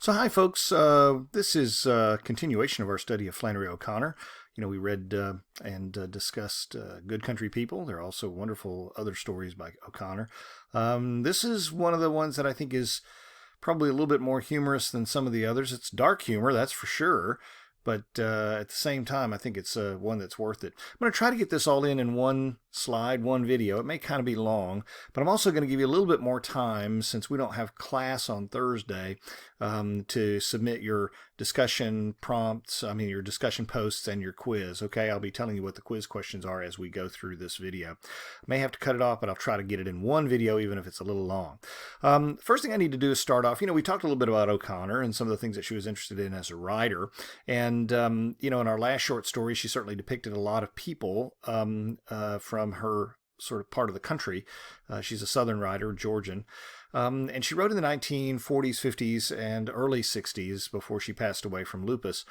So hi folks, this is a continuation of our study of Flannery O'Connor. We read and discussed Good Country People. There are also wonderful other stories by O'Connor. This is one of the ones that I think is probably a little bit more humorous than some of the others. It's dark humor, that's for sure. But at the same time, I think it's one that's worth it. I'm going to try to get this all in one slide, one video. It may kind of be long, but I'm also going to give you a little bit more time since we don't have class on Thursday to submit your discussion prompts, your discussion posts and your quiz. Okay, I'll be telling you what the quiz questions are as we go through this video. I may have to cut it off, but I'll try to get it in one video, even if it's a little long. First thing I need to do is start off, we talked a little bit about O'Connor and some of the things that she was interested in as a writer. And, in our last short story, she certainly depicted a lot of people from her sort of part of the country. She's a Southern writer, Georgian. And she wrote in the 1940s, 50s, and early 60s before she passed away from lupus.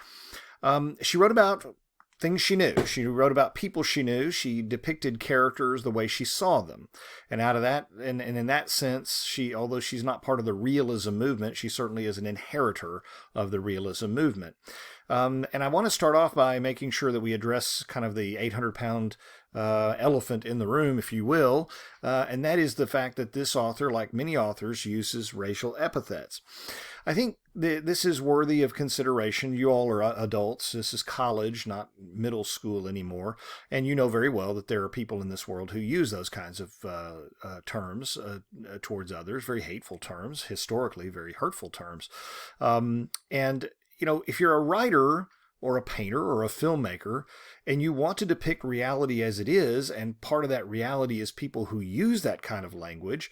She wrote about things she knew. She wrote about people she knew. She depicted characters the way she saw them. And out of that, and in that sense, although she's not part of the realism movement, she certainly is an inheritor of the realism movement. And I want to start off by making sure that we address kind of the 800-pound elephant in the room, if you will, and that is the fact that this author, like many authors, uses racial epithets. I think this is worthy of consideration. You all are adults. This is college, not middle school anymore, and you know very well that there are people in this world who use those kinds of terms towards others, very hateful terms, historically very hurtful terms, and if you're a writer or a painter or a filmmaker and you want to depict reality as it is, and part of that reality is people who use that kind of language,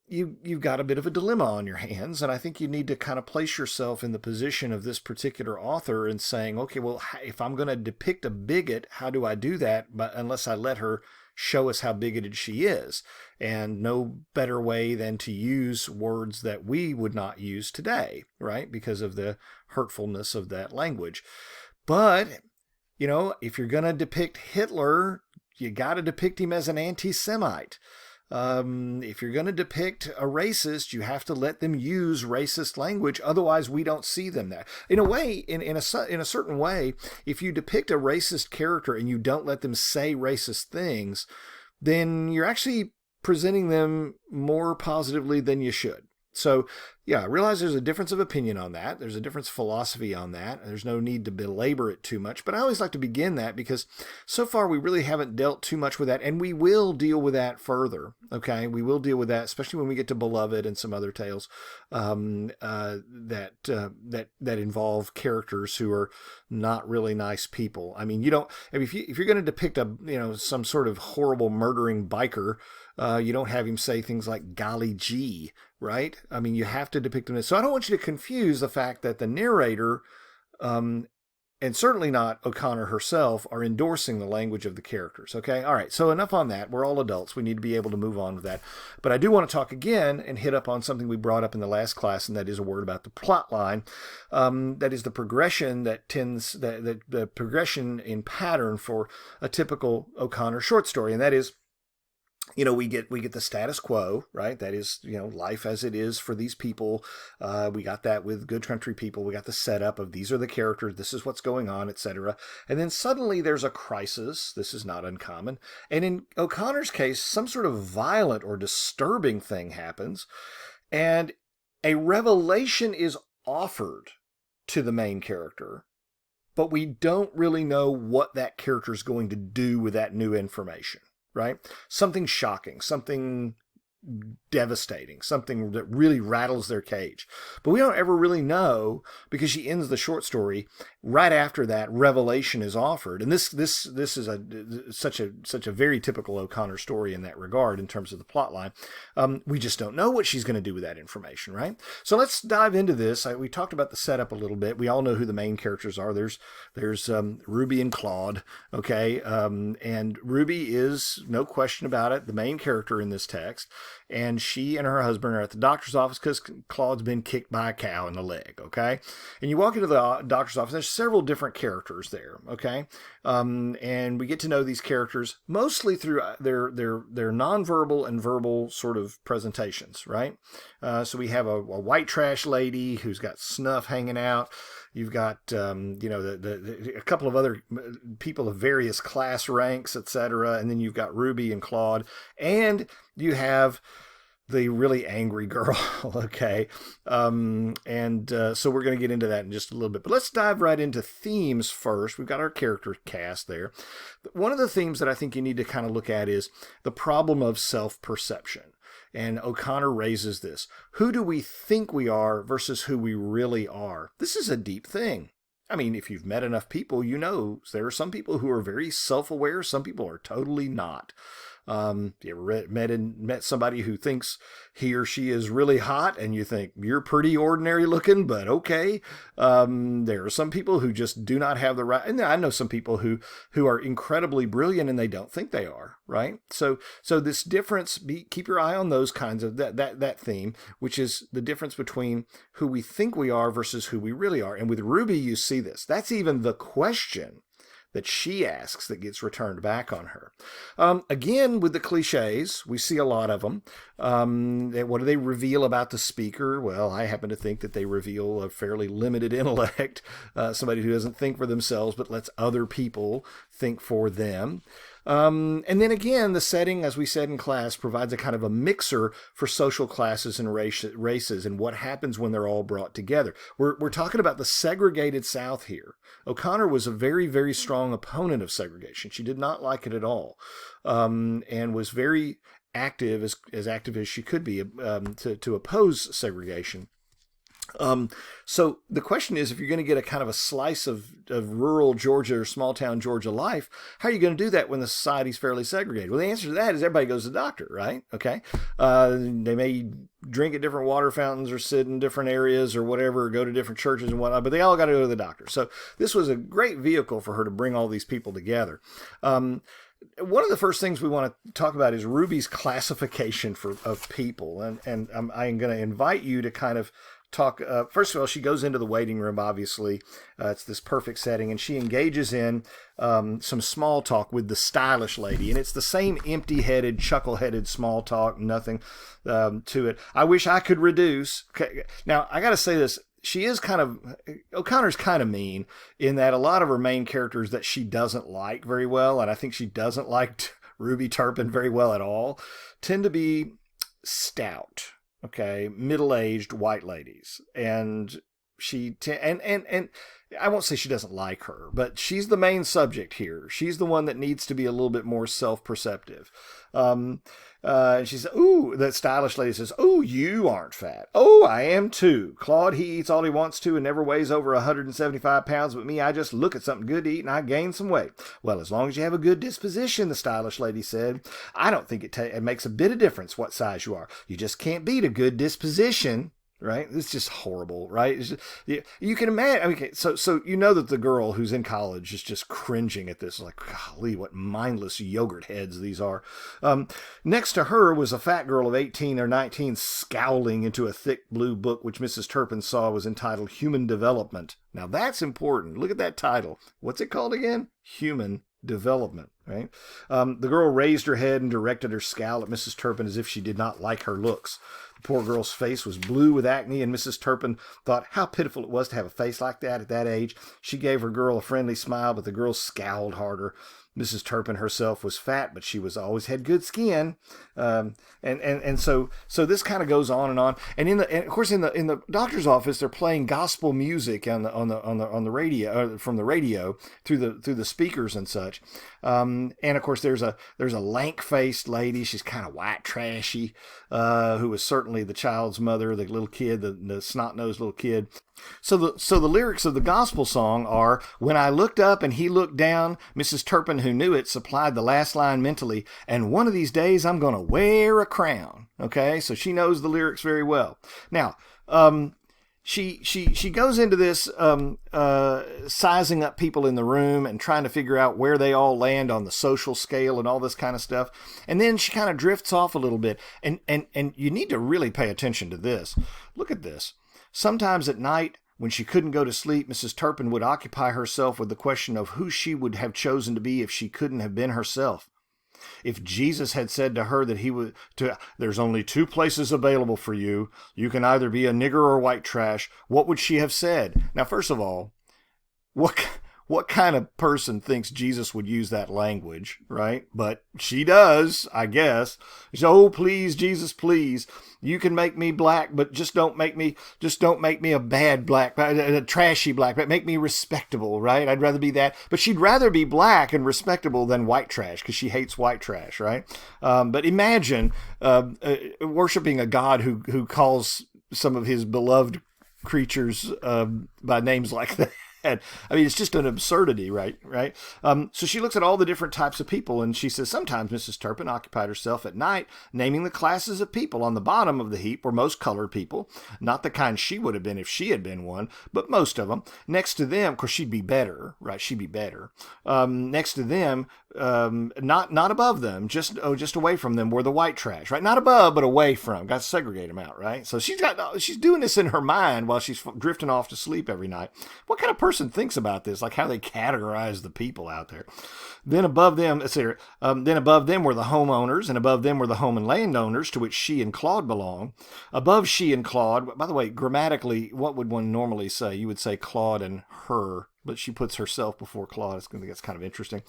you've got a bit of a dilemma on your hands. And I think you need to kind of place yourself in the position of this particular author and saying, okay, well, if I'm going to depict a bigot, how do I do that? But unless I let her show us how bigoted she is. And no better way than to use words that we would not use today, right? Because of the hurtfulness of that language. But, if you're going to depict Hitler, you got to depict him as an anti-Semite. If you're going to depict a racist, you have to let them use racist language. Otherwise, we don't see them there. In a way, in a certain way, if you depict a racist character and you don't let them say racist things, then you're actually presenting them more positively than you should. So, yeah, I realize there's a difference of opinion on that. There's a difference of philosophy on that. There's no need to belabor it too much. But I always like to begin that because so far we really haven't dealt too much with that. And we will deal with that further. Okay, we will deal with that, especially when we get to Beloved and some other tales that involve characters who are not really nice people. If you're going to depict some sort of horrible murdering biker, you don't have him say things like golly gee, right? You have to depict him. So I don't want you to confuse the fact that the narrator, and certainly not O'Connor herself, are endorsing the language of the characters. Okay. All right. So enough on that. We're all adults. We need to be able to move on with that. But I do want to talk again and hit up on something we brought up in the last class, and that is a word about the plot line. That is the progression the progression in pattern for a typical O'Connor short story. And that is, we get the status quo, right? That is, life as it is for these people. We got that with Good Country People. We got the setup of these are the characters. This is what's going on, etc. And then suddenly there's a crisis. This is not uncommon. And in O'Connor's case, some sort of violent or disturbing thing happens. And a revelation is offered to the main character, but we don't really know what that character is going to do with that new information. Right? Something shocking, something devastating, something that really rattles their cage. But we don't ever really know because she ends the short story right after that revelation is offered. And this is such a very typical O'Connor story in that regard in terms of the plot line. We just don't know what she's going to do with that information, right? So let's dive into this. We talked about the setup a little bit. We all know who the main characters are. There's Ruby and Claude, okay? And Ruby is, no question about it, the main character in this text. and she and her husband are at the doctor's office because Claude's been kicked by a cow in the leg, okay? And you walk into the doctor's office, there's several different characters there, okay? And we get to know these characters mostly through their nonverbal and verbal sort of presentations, right? So we have a white trash lady who's got snuff hanging out. You've got, a couple of other people of various class ranks, etc. And then you've got Ruby and Claude. And you have the really angry girl, okay? So we're going to get into that in just a little bit. But let's dive right into themes first. We've got our character cast there. One of the themes that I think you need to kind of look at is the problem of self-perception. And O'Connor raises this. Who do we think we are versus who we really are? This is a deep thing. I mean, if you've met enough people, you know there are some people who are very self-aware. Some people are totally not. You ever met somebody who thinks he or she is really hot and you think you're pretty ordinary looking, but okay. There are some people who just do not have the right. And I know some people who are incredibly brilliant and they don't think they are, right? So this difference, keep your eye on those kinds of that theme, which is the difference between who we think we are versus who we really are. And with Ruby, you see this. That's even the question that she asks that gets returned back on her. Again, with the cliches, we see a lot of them. What do they reveal about the speaker? Well, I happen to think that they reveal a fairly limited intellect, somebody who doesn't think for themselves but lets other people think for them. And then again, the setting, as we said in class, provides a kind of a mixer for social classes and races and what happens when they're all brought together. We're talking about the segregated South here. O'Connor was a very, very strong opponent of segregation. She did not like it at all, and was very active, as active as she could be, to oppose segregation. So the question is, if you're going to get a kind of a slice of rural Georgia or small town Georgia life, how are you going to do that when the society's fairly segregated? Well, the answer to that is everybody goes to the doctor, right? Okay. They may drink at different water fountains or sit in different areas or whatever, or go to different churches and whatnot, but they all got to go to the doctor. So this was a great vehicle for her to bring all these people together. One of the first things we want to talk about is Ruby's classification of people. And I'm going to invite you to kind of talk. First of all, she goes into the waiting room, obviously. It's this perfect setting, and she engages in some small talk with the stylish lady. And it's the same empty-headed, chuckle-headed small talk, nothing to it. I wish I could reduce. Okay. Now, I got to say this. O'Connor's kind of mean in that a lot of her main characters that she doesn't like very well, and I think she doesn't like Ruby Turpin very well at all, tend to be stout, okay, middle-aged white ladies. And and I won't say she doesn't like her, but she's the main subject here. She's the one that needs to be a little bit more self-perceptive. She says, ooh, that stylish lady says, oh, you aren't fat. Oh, I am too. Claude, he eats all he wants to and never weighs over 175 pounds, but me, I just look at something good to eat and I gain some weight. Well, as long as you have a good disposition, the stylish lady said, I don't think it makes a bit of difference what size you are. You just can't beat a good disposition. Right? It's just horrible, right? It's just, you can imagine. Okay, so you know that the girl who's in college is just cringing at this, like, golly, what mindless yogurt heads these are. Next to her was a fat girl of 18 or 19 scowling into a thick blue book, which Mrs. Turpin saw was entitled Human Development. Now that's important. Look at that title. What's it called again? Human Development, right? The girl raised her head and directed her scowl at Mrs. Turpin as if she did not like her looks. The poor girl's face was blue with acne, and Mrs. Turpin thought how pitiful it was to have a face like that at that age. She gave her girl a friendly smile, but the girl scowled harder. Mrs. Turpin herself was fat, but she was always had good skin, and so this kind of goes on. And of course in the doctor's office, they're playing gospel music on the radio, from the radio through the speakers and such. And of course there's a lank faced lady. She's kind of white trashy, who was certainly the child's mother, the little kid, the snot nosed little kid. So the lyrics of the gospel song are, when I looked up and he looked down, Mrs. Turpin, who knew it, supplied the last line mentally, and one of these days I'm going to wear a crown. Okay, so she knows the lyrics very well. Now, she goes into this sizing up people in the room and trying to figure out where they all land on the social scale and all this kind of stuff. And then she kind of drifts off a little bit. And you need to really pay attention to this. Look at this. Sometimes at night, when she couldn't go to sleep, Mrs. Turpin would occupy herself with the question of who she would have chosen to be if she couldn't have been herself. If Jesus had said to her that there's only two places available for you, you can either be a nigger or white trash, what would she have said? Now, first of all, what kind of person thinks Jesus would use that language, right? But she does, I guess. Oh, please, Jesus, please. You can make me black, but just don't make me a bad black, a trashy black, but make me respectable, right? I'd rather be that. But she'd rather be black and respectable than white trash because she hates white trash, right? But imagine worshiping a God who calls some of his beloved creatures by names like that. I mean, it's just an absurdity, right? So she looks at all the different types of people, and she says, sometimes Mrs. Turpin occupied herself at night naming the classes of people. On the bottom of the heap were most colored people, not the kind she would have been if she had been one, but most of them. Next to them, of course, she'd be better, right? She'd be better. Next to them, not above them, just away from them were the white trash, right? Not above, but away from. Got to segregate them out, right? So she's doing this in her mind while she's drifting off to sleep every night. What kind of person thinks about this, like how they categorize the people out there? Then above them, were the homeowners, and above them were the home and landowners, to which she and Claude belong. Above she and Claude, by the way, grammatically, what would one normally say? You would say Claude and her, but she puts herself before Claude. It's kind of interesting.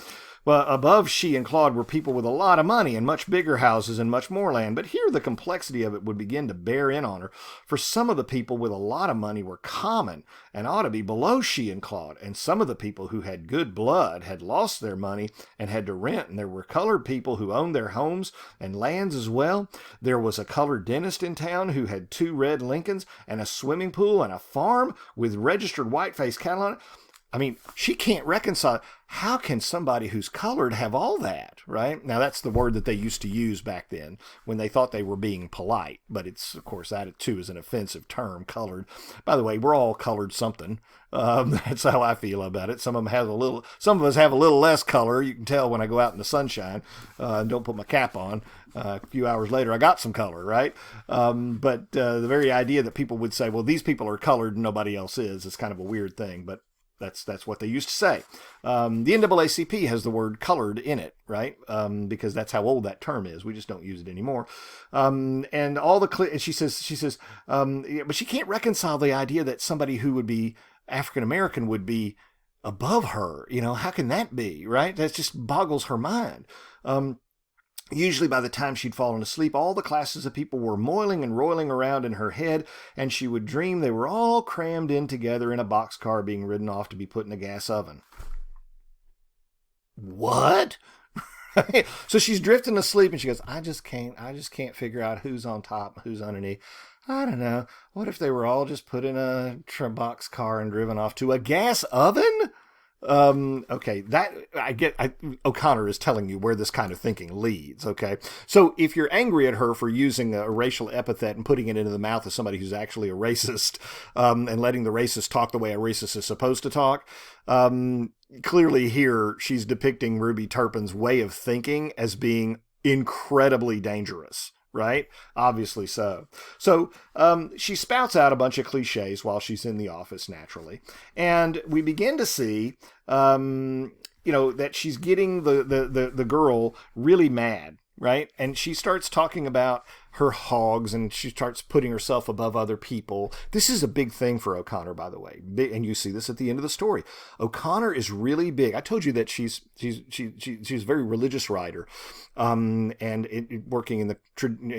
Well, above she and Claude were people with a lot of money and much bigger houses and much more land. But here the complexity of it would begin to bear in on her. For some of the people with a lot of money were common and ought to be below she and Claude. And some of the people who had good blood had lost their money and had to rent. And there were colored people who owned their homes and lands as well. There was a colored dentist in town who had 2 red Lincolns and a swimming pool and a farm with registered white-faced cattle on it. I mean, she can't reconcile. How can somebody who's colored have all that, right? Now, that's the word that they used to use back then when they thought they were being polite. But it's, of course, that too is an offensive term, colored. By the way, we're all colored something. That's how I feel about it. Some of us have a little less color. You can tell when I go out in the sunshine and don't put my cap on. A few hours later, I got some color, right? But the very idea that people would say, well, these people are colored and nobody else is kind of a weird thing. But that's what they used to say. The NAACP has the word colored in it, right? Because that's how old that term is. We just don't use it anymore. And all the and she says, but she can't reconcile the idea that somebody who would be African American would be above her. You know, how can that be, right? That just boggles her mind. Usually by the time she'd fallen asleep, all the classes of people were moiling and roiling around in her head, and she would dream they were all crammed in together in a boxcar being ridden off to be put in a gas oven. What? So she's drifting asleep, and she goes, I just can't figure out who's on top, who's underneath. I don't know. What if they were all just put in a boxcar and driven off to a gas oven? Okay, O'Connor is telling you where this kind of thinking leads, okay? So if you're angry at her for using a racial epithet and putting it into the mouth of somebody who's actually a racist, and letting the racist talk the way a racist is supposed to talk, clearly here she's depicting Ruby Turpin's way of thinking as being incredibly dangerous. Right? Obviously so. So she spouts out a bunch of cliches while she's in the office, naturally. And we begin to see, that she's getting the girl really mad, right? And she starts talking about her hogs, and she starts putting herself above other people. This is a big thing for O'Connor, by the way. And you see this at the end of the story. O'Connor is really big. I told you that she's a very religious writer, and working in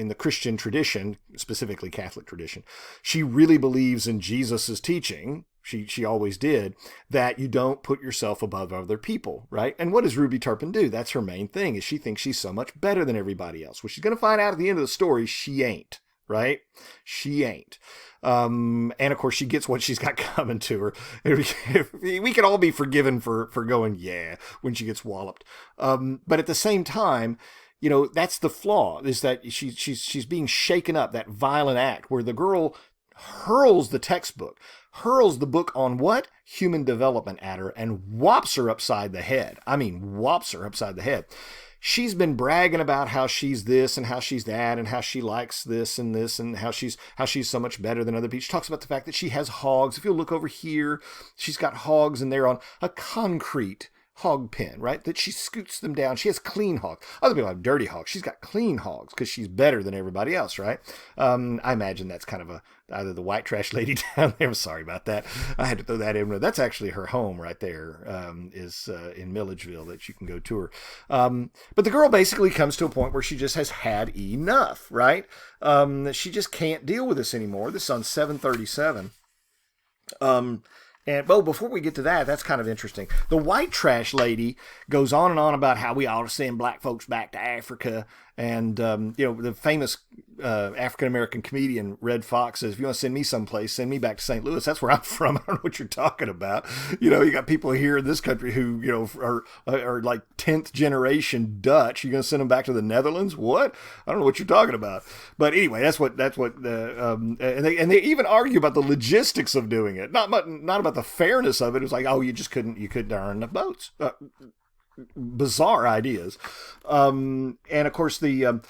the Christian tradition, specifically Catholic tradition. She really believes in Jesus's teaching. She always did, that you don't put yourself above other people, right? And what does Ruby Turpin do? That's her main thing, is she thinks she's so much better than everybody else. Well, she's going to find out at the end of the story, she ain't, right? She ain't. And of course, she gets what she's got coming to her. We can all be forgiven for going, yeah, when she gets walloped. But at the same time, that's the flaw, is that she's being shaken up, that violent act where the girl, hurls the textbook, hurls the book on what? Human development at her and whops her upside the head. I mean, whops her upside the head. She's been bragging about how she's this and how she's that and how she likes this and how she's so much better than other people. She talks about the fact that she has hogs. If you'll look over here, she's got hogs and they're on a concrete hog pen, right? That she scoots them down. She has clean hogs. Other people have dirty hogs. She's got clean hogs because she's better than everybody else, right? I imagine that's kind of either the white trash lady down there. I'm sorry about that. I had to throw that in. That's actually her home right there, is in Milledgeville that you can go tour. But the girl basically comes to a point where she just has had enough, right? She just can't deal with this anymore. This is on 737. And before we get to that, that's kind of interesting. The white trash lady goes on and on about how we ought to send black folks back to Africa. And, the famous African-American comedian Red Fox says, if you want to send me someplace, send me back to St. Louis. That's where I'm from. I don't know what you're talking about. You got people here in this country who, are like 10th generation Dutch. You're going to send them back to the Netherlands? What? I don't know what you're talking about. But anyway, and they even argue about the logistics of doing it. Not about the fairness of it. It was like, oh, you couldn't earn enough boats. Bizarre ideas. And of course the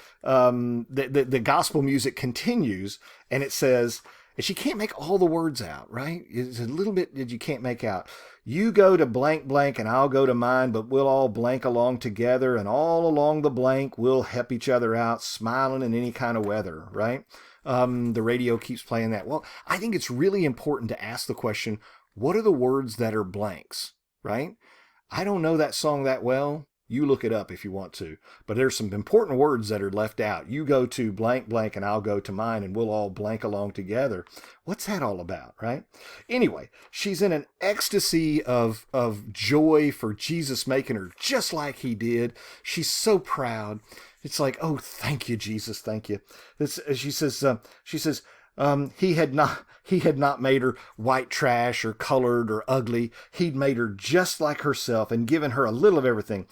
gospel music continues and it says, and she can't make all the words out, right? It's a little bit that you can't make out. You go to blank blank and I'll go to mine, but we'll all blank along together, and all along the blank we'll help each other out, smiling in any kind of weather, right? The radio keeps playing that. Well, I think it's really important to ask the question, what are the words that are blanks, right? I don't know that song that well. You look it up if you want to. But there's some important words that are left out. You go to blank blank and I'll go to mine and we'll all blank along together. What's that all about, right? Anyway, she's in an ecstasy of joy for Jesus making her just like he did. She's so proud. It's like, oh, thank you, Jesus, thank you. She says, he had not made her white trash or colored or ugly. He'd made her just like herself and given her a little of everything.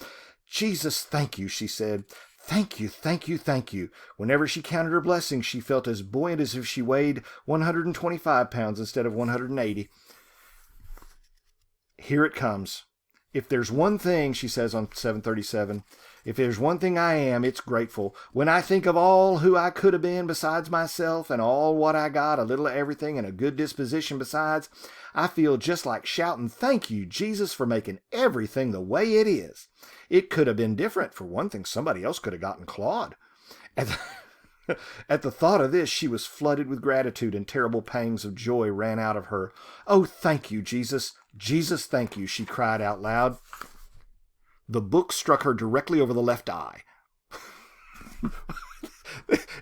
Jesus, thank you, she said. Thank you, thank you, thank you. Whenever she counted her blessings, she felt as buoyant as if she weighed 125 pounds instead of 180. Here it comes. If there's one thing, she says on 737, if there's one thing I am, it's grateful. When I think of all who I could have been besides myself and all what I got, a little of everything and a good disposition besides, I feel just like shouting, thank you, Jesus, for making everything the way it is. It could have been different. For one thing, somebody else could have gotten clawed. At the thought of this, she was flooded with gratitude and terrible pangs of joy ran out of her. Oh, thank you, Jesus. Jesus, thank you, she cried out loud. The book struck her directly over the left eye.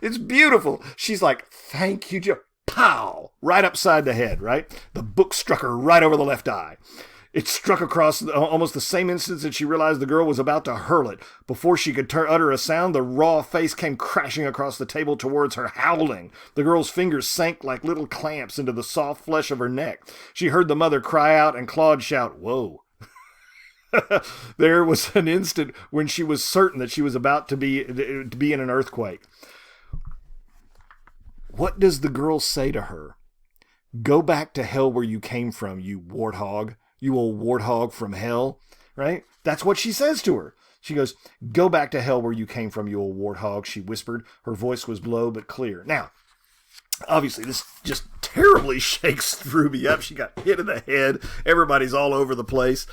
It's beautiful. She's like, thank you, pow, right upside the head, right? The book struck her right over the left eye. It struck across almost the same instant that she realized the girl was about to hurl it. Before she could utter a sound, the raw face came crashing across the table towards her, howling. The girl's fingers sank like little clamps into the soft flesh of her neck. She heard the mother cry out and Claude shout, whoa. There was an instant when she was certain that she was about to be in an earthquake. What does the girl say to her? Go back to hell where you came from, you warthog. You old warthog from hell, right? That's what she says to her. She goes, go back to hell where you came from, you old warthog, she whispered. Her voice was low but clear. Now, obviously, this just terribly shakes Ruby up. She got hit in the head. Everybody's all over the place.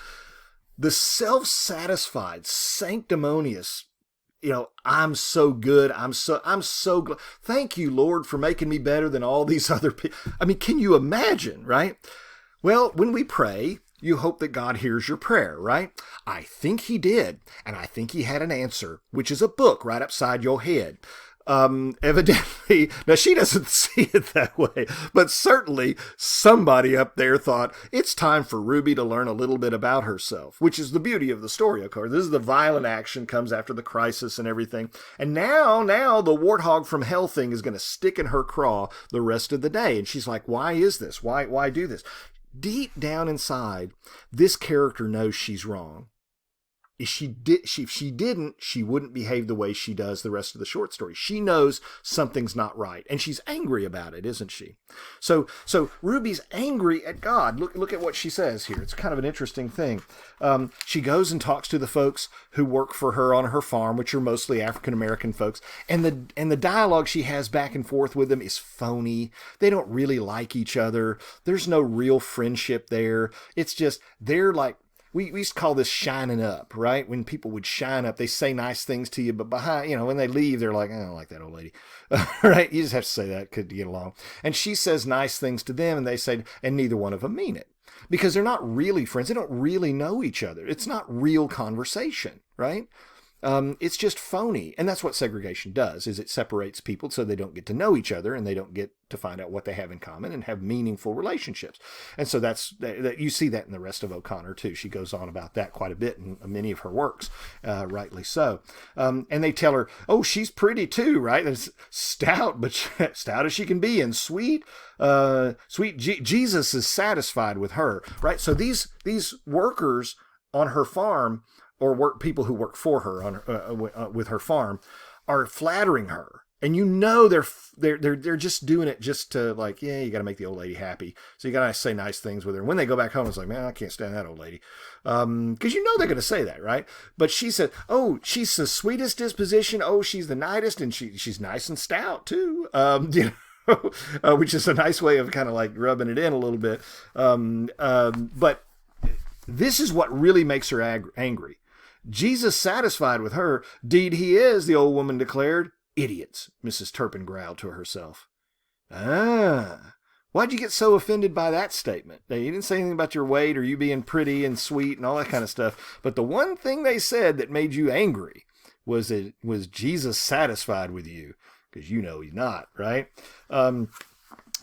The self-satisfied, sanctimonious, I'm so good. I'm so glad. Thank you, Lord, for making me better than all these other people. I mean, can you imagine, right? Well, when we pray, you hope that God hears your prayer, right? I think he did, and I think he had an answer, which is a book right upside your head. Evidently, now she doesn't see it that way, but certainly somebody up there thought it's time for Ruby to learn a little bit about herself, which is the beauty of the story, of course. This is the violent action comes after the crisis and everything. And now the warthog from hell thing is going to stick in her craw the rest of the day. And she's like, why is this? Why do this? Deep down inside, this character knows she's wrong. If she didn't, she wouldn't behave the way she does the rest of the short story. She knows something's not right, and she's angry about it, isn't she? So Ruby's angry at God. Look at what she says here. It's kind of an interesting thing. She goes and talks to the folks who work for her on her farm, which are mostly African American folks, and the dialogue she has back and forth with them is phony. They don't really like each other. There's no real friendship there. It's just they're like, we used to call this shining up, right? When people would shine up, they say nice things to you, but behind, when they leave, they're like, I don't like that old lady, right? You just have to say that to get along. And she says nice things to them, and they say, and neither one of them mean it, because they're not really friends. They don't really know each other. It's not real conversation, right? It's just phony. And that's what segregation does, is it separates people so they don't get to know each other, and they don't get to find out what they have in common and have meaningful relationships. And so that you see that in the rest of O'Connor too. She goes on about that quite a bit in many of her works, rightly so. And they tell her, oh, she's pretty too, right? And it's stout, but stout as she can be, and sweet. Jesus is satisfied with her, right? So these workers on her farm, or people who work for her on with her farm, are flattering her, and they're just doing it just to, like, yeah, you got to make the old lady happy, so you got to say nice things with her. And when they go back home, it's like, man, I can't stand that old lady, because they're going to say that, right? But she said, oh, she's the sweetest disposition. Oh, she's the nicest, and she's nice and stout too. Which is a nice way of kind of like rubbing it in a little bit. But this is what really makes her angry. Jesus satisfied with her. Deed he is, the old woman declared. Idiots, Mrs. Turpin growled to herself. Why'd you get so offended by that statement? Now, you didn't say anything about your weight or you being pretty and sweet and all that kind of stuff. But the one thing they said that made you angry was Jesus satisfied with you, because he's not, right?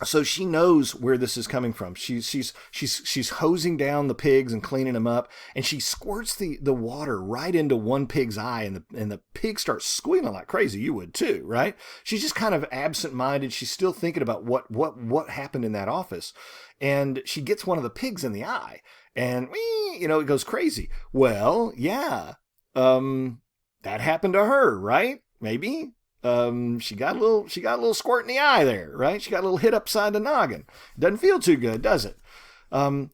So she knows where this is coming from. She's hosing down the pigs and cleaning them up, and she squirts the water right into one pig's eye, and the pig starts squealing like crazy. You would too, right? She's just kind of absent-minded. She's still thinking about what happened in that office, and she gets one of the pigs in the eye, and it goes crazy. Well, yeah, that happened to her, right? Maybe. She got a little squirt in the eye there, right? She got a little hit upside the noggin. Doesn't feel too good, does it? And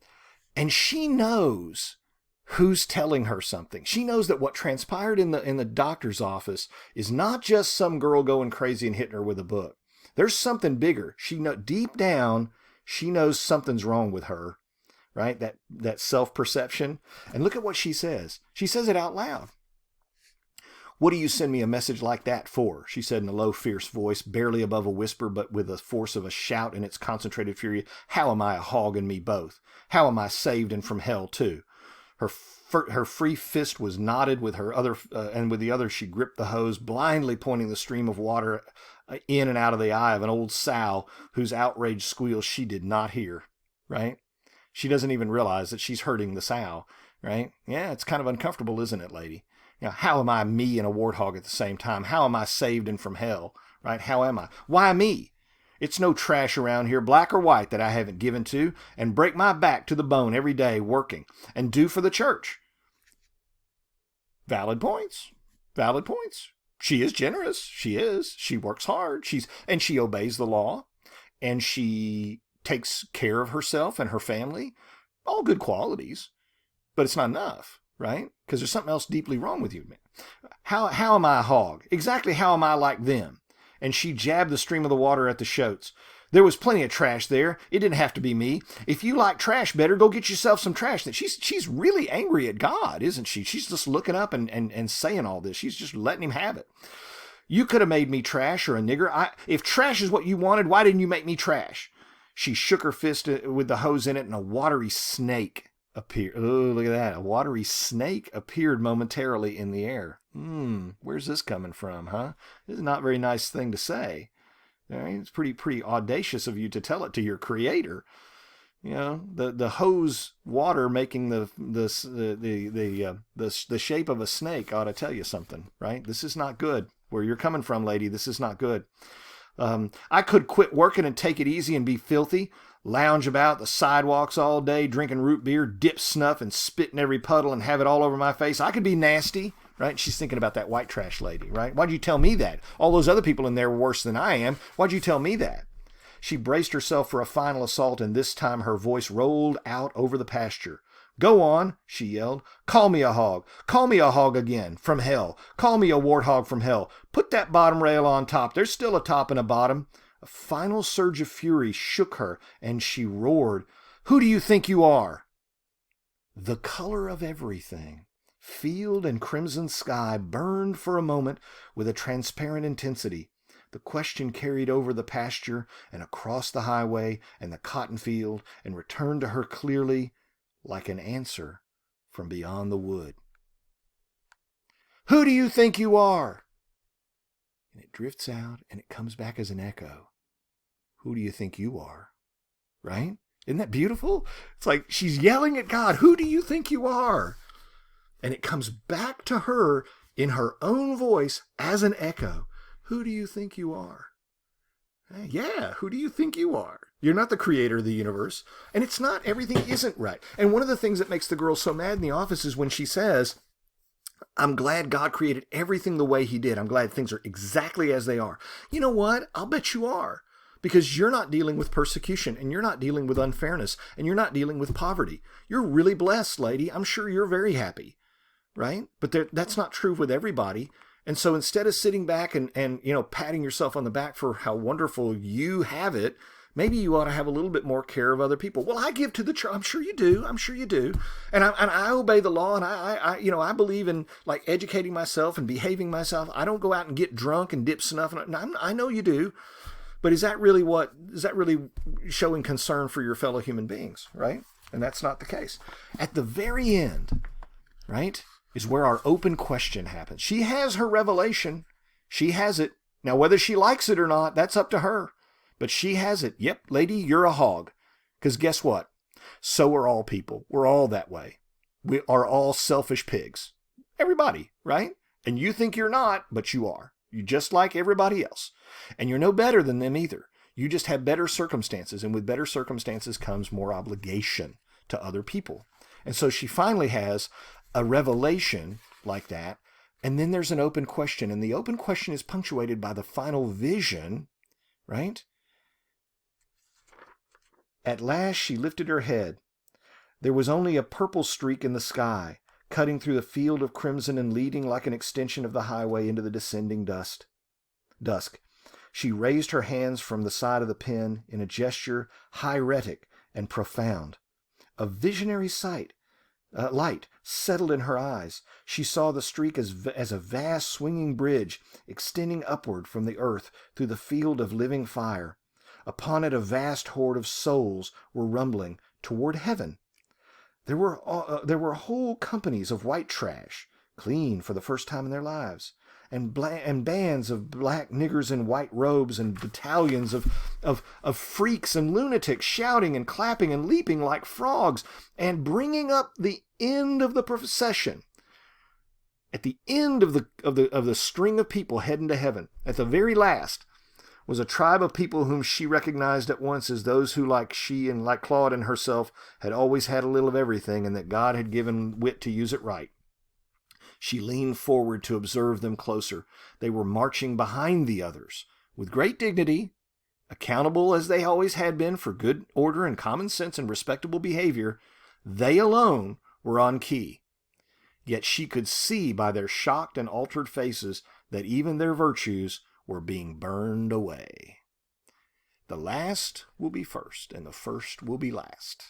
she knows who's telling her something. She knows that what transpired in the doctor's office is not just some girl going crazy and hitting her with a book. There's something bigger. Deep down, she knows something's wrong with her, right? That self-perception. And look at what she says. She says it out loud. What do you send me a message like that for? She said in a low, fierce voice, barely above a whisper, but with the force of a shout in its concentrated fury. How am I a hog and me both? How am I saved and from hell too? Her free fist was knotted with her other, and with the other she gripped the hose, blindly pointing the stream of water in and out of the eye of an old sow whose outraged squeals she did not hear, right? She doesn't even realize that she's hurting the sow, right? Yeah, it's kind of uncomfortable, isn't it, lady? How am I me and a warthog at the same time? How am I saved and from hell, right? How am I? Why me? It's no trash around here, black or white, that I haven't given to, and break my back to the bone every day working, and do for the church. Valid points. Valid points. She is generous. She is. She works hard. And she obeys the law, and she takes care of herself and her family. All good qualities, but it's not enough. Right? Because there's something else deeply wrong with you. How am I a hog? Exactly how am I like them? And she jabbed the stream of the water at the shoats. There was plenty of trash there. It didn't have to be me. If you like trash better, go get yourself some trash. She's really angry at God, isn't she? She's just looking up and saying all this. She's just letting him have it. You could have made me trash or a nigger. If trash is what you wanted, why didn't you make me trash? She shook her fist with the hose in it, and a watery snake appeared. Oh, look at that. A watery snake appeared momentarily in the air. Where's this coming from, huh? This is not a very nice thing to say. All right? It's pretty audacious of you to tell it to your creator. The hose water making the shape of a snake ought to tell you something, right? This is not good. Where you're coming from, lady, this is not good. I could quit working and take it easy and be filthy lounge about the sidewalks all day, drinking root beer, dip snuff, and spit in every puddle and have it all over my face. I could be nasty, right? She's thinking about that white trash lady, right? Why'd you tell me that? All those other people in there were worse than I am. Why'd you tell me that? She braced herself for a final assault, and this time her voice rolled out over the pasture. Go on, she yelled. Call me a hog. Call me a hog again, from hell. Call me a warthog from hell. Put that bottom rail on top. There's still a top and a bottom. A final surge of fury shook her, and she roared, Who do you think you are? The color of everything, field and crimson sky, burned for a moment with a transparent intensity. The question carried over the pasture and across the highway and the cotton field and returned to her clearly like an answer from beyond the wood. Who do you think you are? And it drifts out and it comes back as an echo. Who do you think you are? Right? Isn't that beautiful? It's like she's yelling at God, who do you think you are? And it comes back to her in her own voice as an echo. Who do you think you are? Yeah, who do you think you are? You're not the creator of the universe. And it's not, everything isn't right. And one of the things that makes the girl so mad in the office is when she says, I'm glad God created everything the way he did. I'm glad things are exactly as they are. You know what? I'll bet you are. Because you're not dealing with persecution, and you're not dealing with unfairness, and you're not dealing with poverty. You're really blessed, lady. I'm sure you're very happy, right? But that's not true with everybody. And so instead of sitting back and patting yourself on the back for how wonderful you have it, maybe you ought to have a little bit more care of other people. Well, I give to the church. I'm sure you do. I'm sure you do. And I obey the law, and I believe in like educating myself and behaving myself. I don't go out and get drunk and dip snuff. I know you do. But is that really showing concern for your fellow human beings, right? And that's not the case. At the very end, right, is where our open question happens. She has her revelation. She has it. Now, whether she likes it or not, that's up to her. But she has it. Yep, lady, you're a hog. Because guess what? So are all people. We're all that way. We are all selfish pigs. Everybody, right? And you think you're not, but you are. You're just like everybody else. And you're no better than them either. You just have better circumstances. And with better circumstances comes more obligation to other people. And so she finally has a revelation like that. And then there's an open question. And the open question is punctuated by the final vision, right? At last she lifted her head. There was only a purple streak in the sky, cutting through the field of crimson and leading like an extension of the highway into the descending dusk. She raised her hands from the side of the pen in a gesture hieratic and profound. A visionary light settled in her eyes. She saw the streak as a vast swinging bridge extending upward from the earth through the field of living fire. Upon it a vast horde of souls were rumbling toward heaven. There were whole companies of white trash, clean for the first time in their lives, and bands of black niggers in white robes, and battalions of freaks and lunatics shouting and clapping and leaping like frogs, and bringing up the end of the procession. At the end of the string of people heading to heaven, at the very last, was a tribe of people whom she recognized at once as those who, like she and like Claude and herself, had always had a little of everything, and that God had given wit to use it right. She leaned forward to observe them closer. They were marching behind the others, with great dignity, accountable as they always had been for good order and common sense and respectable behavior. They alone were on key. Yet she could see by their shocked and altered faces that even their virtues were being burned away. The last will be first, and the first will be last.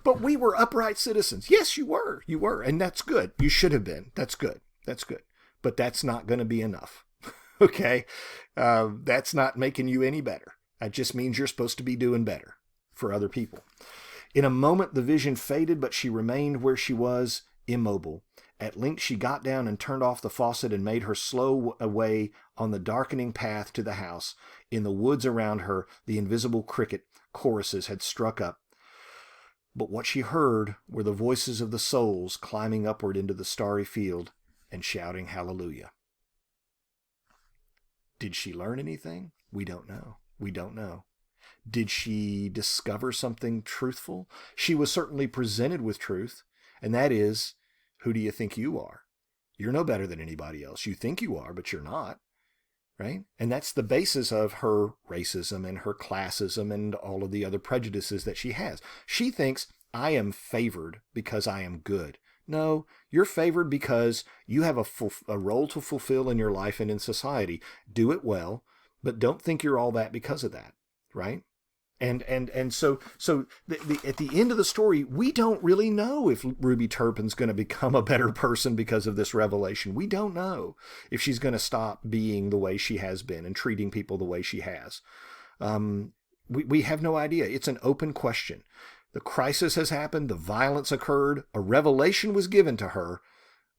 But we were upright citizens. Yes, you were. You were. And that's good. You should have been. That's good. That's good. But that's not going to be enough. Okay? That's not making you any better. That just means you're supposed to be doing better for other people. In a moment, the vision faded, but she remained where she was, immobile. At length she got down and turned off the faucet and made her slow way on the darkening path to the house. In the woods around her, the invisible cricket choruses had struck up. But what she heard were the voices of the souls climbing upward into the starry field and shouting hallelujah. Did she learn anything? We don't know. We don't know. Did she discover something truthful? She was certainly presented with truth, and that is, who do you think you are? You're no better than anybody else. You think you are, but you're not, right? And that's the basis of her racism and her classism and all of the other prejudices that she has. She thinks, I am favored because I am good. No, you're favored because you have a role to fulfill in your life and in society. Do it well, but don't think you're all that because of that, right? And so at the end of the story, we don't really know if Ruby Turpin's going to become a better person because of this revelation. We don't know if she's going to stop being the way she has been and treating people the way she has. We have no idea. It's an open question. The crisis has happened. The violence occurred. A revelation was given to her.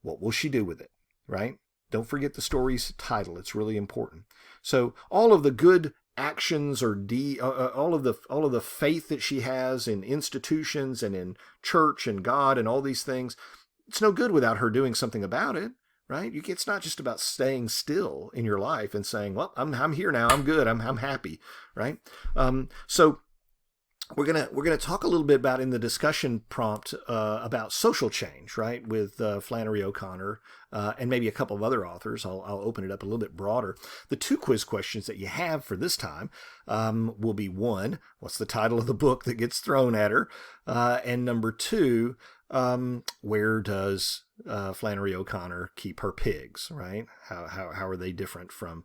What will she do with it, right? Don't forget the story's title. It's really important. So all of the good actions or all of the faith that she has in institutions and in church and God and all these things, it's no good without her doing something about it, right? It's not just about staying still in your life and saying, well, I'm here now, I'm good, I'm happy, right? So we're gonna talk a little bit about in the discussion prompt about social change, right, with Flannery O'Connor and maybe a couple of other authors. I'll open it up a little bit broader. The 2 quiz questions that you have for this time will be 1, what's the title of the book that gets thrown at her, and number 2, where does Flannery O'Connor keep her pigs, right? How are they different from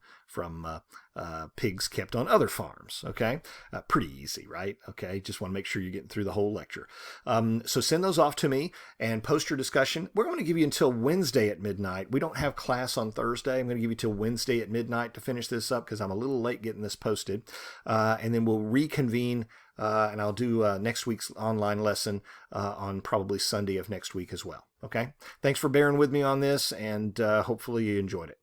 pigs kept on other farms? Okay, pretty easy, right? Okay, just want to make sure you're getting through the whole lecture. So send those off to me and post your discussion. We're going to give you until Wednesday at midnight. We don't have class on Thursday. I'm going to give you till Wednesday at midnight to finish this up because I'm a little late getting this posted, and then we'll reconvene. And I'll do next week's online lesson on probably Sunday of next week as well. Okay? Thanks for bearing with me on this, and hopefully you enjoyed it.